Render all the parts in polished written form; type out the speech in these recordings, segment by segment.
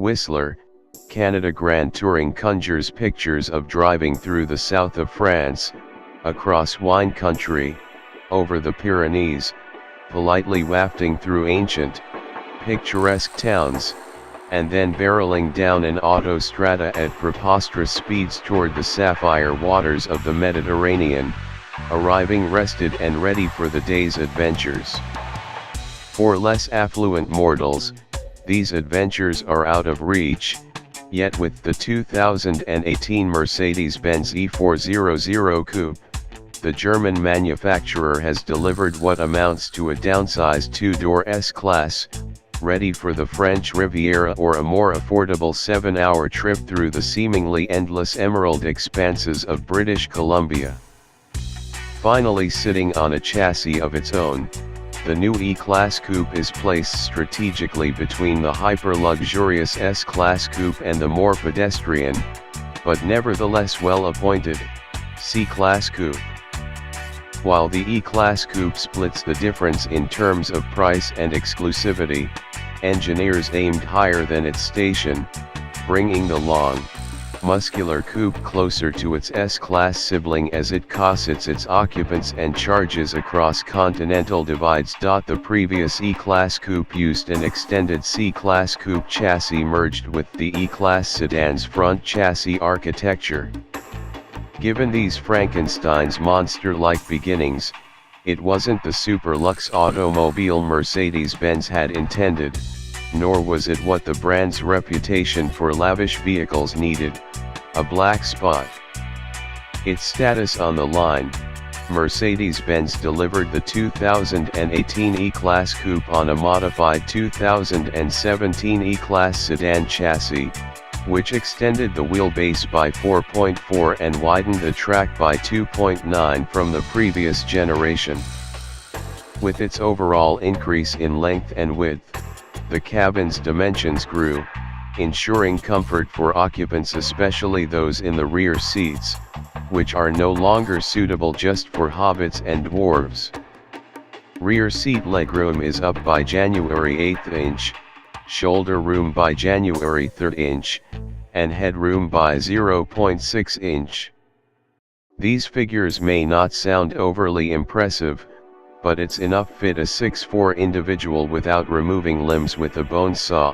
Whistler, Canada Grand Touring conjures pictures of driving through the south of France, across wine country, over the Pyrenees, politely wafting through ancient, picturesque towns, and then barreling down an autostrada at preposterous speeds toward the sapphire waters of the Mediterranean, arriving rested and ready for the day's adventures. For less affluent mortals, these adventures are out of reach, yet with the 2018 Mercedes-Benz E400 Coupe, the German manufacturer has delivered what amounts to a downsized two-door S-Class, ready for the French Riviera or a more affordable 7-hour trip through the seemingly endless emerald expanses of British Columbia. Finally sitting on a chassis of its own, the new E-Class Coupe is placed strategically between the hyper-luxurious S-Class Coupe and the more pedestrian, but nevertheless well-appointed, C-Class Coupe. While the E-Class Coupe splits the difference in terms of price and exclusivity, engineers aimed higher than its station, bringing the long, muscular coupe closer to its S-Class sibling as it cossets its occupants and charges across continental divides. The previous E-Class Coupe used an extended C-Class Coupe chassis merged with the E-Class sedan's front chassis architecture. Given these Frankenstein's monster-like beginnings, it wasn't the super luxe automobile Mercedes-Benz had intended, nor was it what the brand's reputation for lavish vehicles needed, a black spot. Its status on the line, Mercedes-Benz delivered the 2018 E-Class Coupe on a modified 2017 E-Class sedan chassis, which extended the wheelbase by 4.4 and widened the track by 2.9 from the previous generation. With its overall increase in length and width, the cabin's dimensions grew, ensuring comfort for occupants, especially those in the rear seats, which are no longer suitable just for hobbits and dwarves. Rear seat legroom is up by January 1/8 inch, shoulder room by January 3rd inch, and headroom by 0.6 inch. These figures may not sound overly impressive, but it's enough fit a 6'4" individual without removing limbs with a bone saw.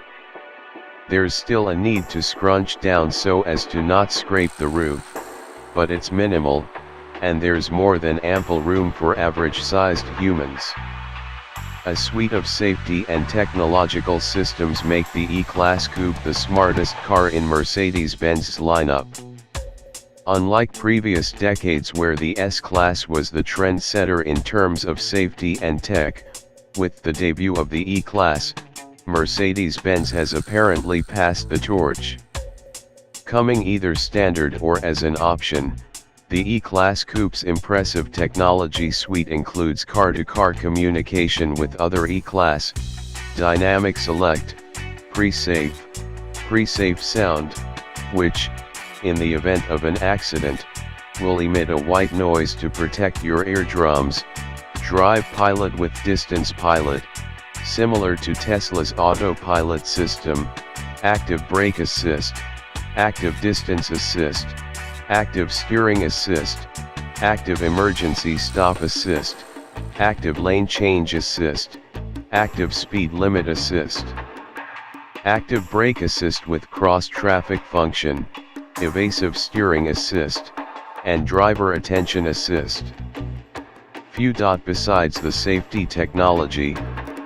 There's still a need to scrunch down so as to not scrape the roof, but it's minimal, and there's more than ample room for average-sized humans. A suite of safety and technological systems make the E-Class Coupe the smartest car in Mercedes-Benz's lineup. Unlike previous decades where the S-Class was the trendsetter in terms of safety and tech, with the debut of the E-Class, Mercedes-Benz has apparently passed the torch. Coming either standard or as an option, the E-Class Coupe's impressive technology suite includes car-to-car communication with other E-Class, dynamic select, pre-safe sound, which, in the event of an accident, will emit a white noise to protect your eardrums, drive pilot with distance pilot, similar to Tesla's autopilot system, active brake assist, active distance assist, active steering assist, active emergency stop assist, active lane change assist, active speed limit assist, active brake assist with cross-traffic function, evasive steering assist, and driver attention assist. Besides the safety technology,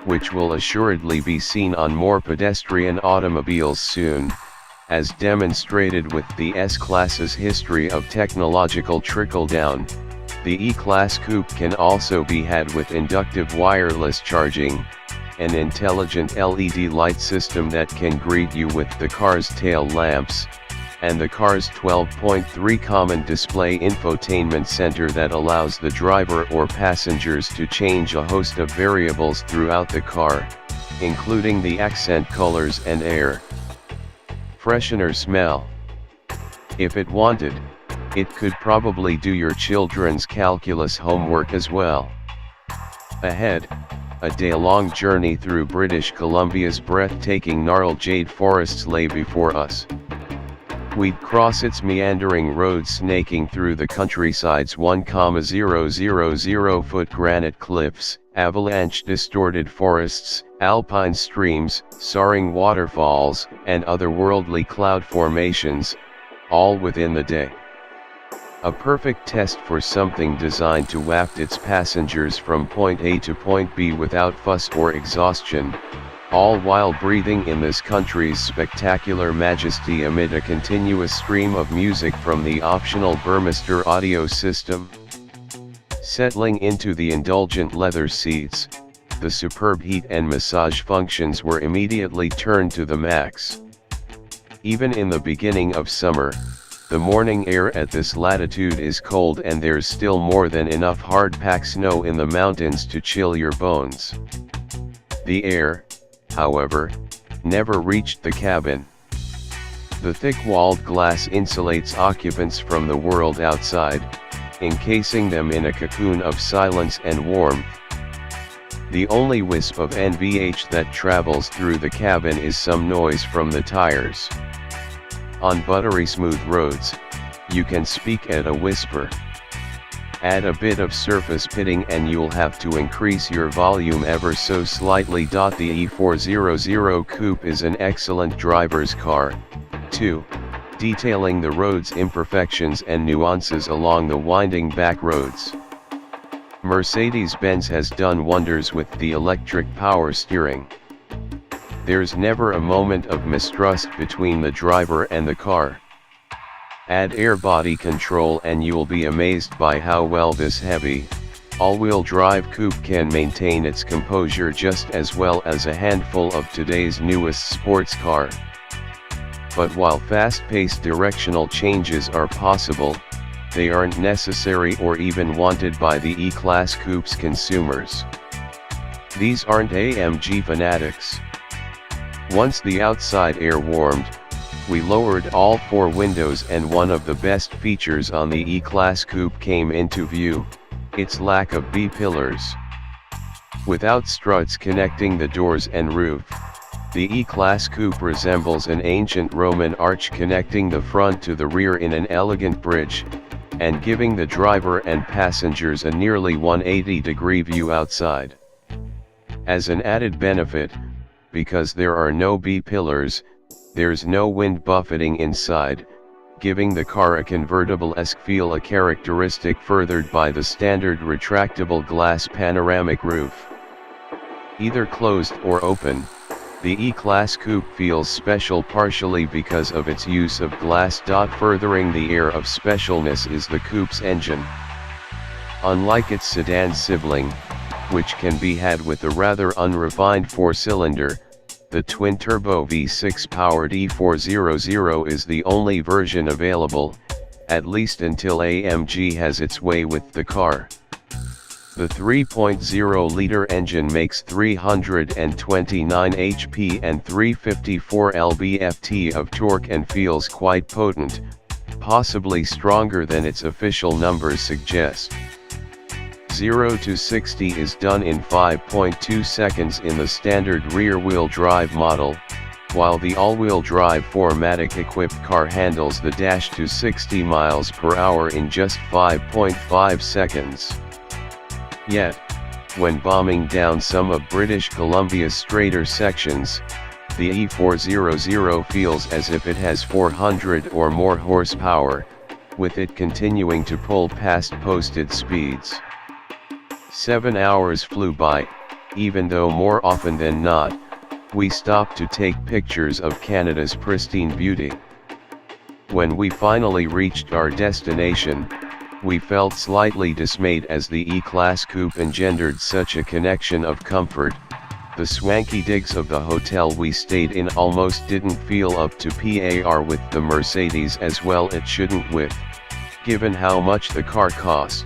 which will assuredly be seen on more pedestrian automobiles soon, as demonstrated with the S-Class's history of technological trickle-down, the E-Class Coupe can also be had with inductive wireless charging, an intelligent LED light system that can greet you with the car's tail lamps, and the car's 12.3 common display infotainment center that allows the driver or passengers to change a host of variables throughout the car, including the accent colors and air freshener smell. If it wanted, it could probably do your children's calculus homework as well. Ahead, A day-long journey through British Columbia's breathtaking gnarled jade forests lay before us. We'd cross its meandering roads snaking through the countryside's 1,000-foot granite cliffs, avalanche-distorted forests, alpine streams, soaring waterfalls, and otherworldly cloud formations, all within the day. A perfect test for something designed to waft its passengers from point A to point B without fuss or exhaustion, all while breathing in this country's spectacular majesty amid a continuous stream of music from the optional Burmester audio system. Settling into the indulgent leather seats, the superb heat and massage functions were immediately turned to the max. Even in the beginning of summer, the morning air at this latitude is cold and there's still more than enough hard-packed snow in the mountains to chill your bones. The air, however, never reached the cabin. The thick-walled glass insulates occupants from the world outside, encasing them in a cocoon of silence and warmth. The only wisp of NVH that travels through the cabin is some noise from the tires. On buttery smooth roads, you can speak at a whisper. Add a bit of surface pitting and you'll have to increase your volume ever so slightly. The E400 Coupe is an excellent driver's car, too, detailing the road's imperfections and nuances along the winding back roads. Mercedes-Benz has done wonders with the electric power steering. There's never a moment of mistrust between the driver and the car. Add air body control and you'll be amazed by how well this heavy, all-wheel drive coupe can maintain its composure just as well as a handful of today's newest sports car. But while fast-paced directional changes are possible, they aren't necessary or even wanted by the E-Class Coupe's consumers. These aren't AMG fanatics. Once the outside air warmed, we lowered all four windows and one of the best features on the E-Class Coupe came into view, its lack of B-pillars. Without struts connecting the doors and roof, the E-Class Coupe resembles an ancient Roman arch connecting the front to the rear in an elegant bridge, and giving the driver and passengers a nearly 180-degree view outside. As an added benefit, because there are no B-pillars, there's no wind buffeting inside, giving the car a convertible-esque feel, a characteristic furthered by the standard retractable glass panoramic roof. Either closed or open, the E-Class Coupe feels special partially because of its use of glass. Furthering the air of specialness is the coupe's engine. Unlike its sedan sibling, which can be had with the rather unrefined 4-cylinder, the twin-turbo V6-powered E400 is the only version available, at least until AMG has its way with the car. The 3.0-liter engine makes 329 HP and 354 lb-ft of torque and feels quite potent, possibly stronger than its official numbers suggest. 0 to 60 is done in 5.2 seconds in the standard rear-wheel drive model, while the all-wheel drive 4MATIC equipped car handles the dash to 60 miles per hour in just 5.5 seconds. Yet, when bombing down some of British Columbia's straighter sections, the E400 feels as if it has 400 or more horsepower, with it continuing to pull past posted speeds. 7 hours flew by, even though more often than not, we stopped to take pictures of Canada's pristine beauty. When we finally reached our destination, we felt slightly dismayed as the E-Class Coupe engendered such a connection of comfort. The swanky digs of the hotel we stayed in almost didn't feel up to par with the Mercedes as well it shouldn't with, given how much the car cost.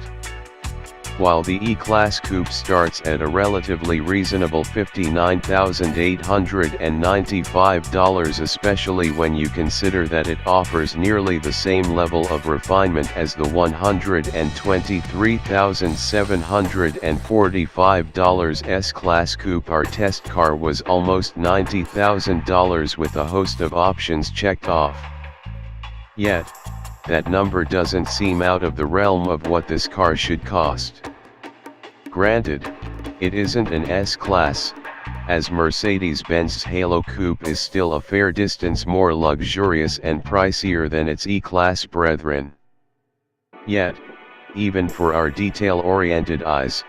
While the E-Class Coupe starts at a relatively reasonable $59,895, especially when you consider that it offers nearly the same level of refinement as the $123,745 S-Class Coupe. Our test car was almost $90,000 with a host of options checked off. Yet, that number doesn't seem out of the realm of what this car should cost. Granted, it isn't an S-Class, as Mercedes-Benz's Halo Coupe is still a fair distance more luxurious and pricier than its E-Class brethren. Yet, even for our detail-oriented eyes,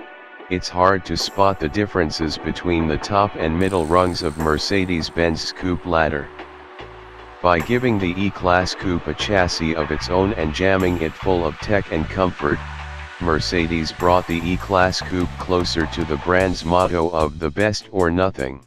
it's hard to spot the differences between the top and middle rungs of Mercedes-Benz's coupe ladder. By giving the E-Class Coupe a chassis of its own and jamming it full of tech and comfort, Mercedes brought the E-Class Coupe closer to the brand's motto of the best or nothing.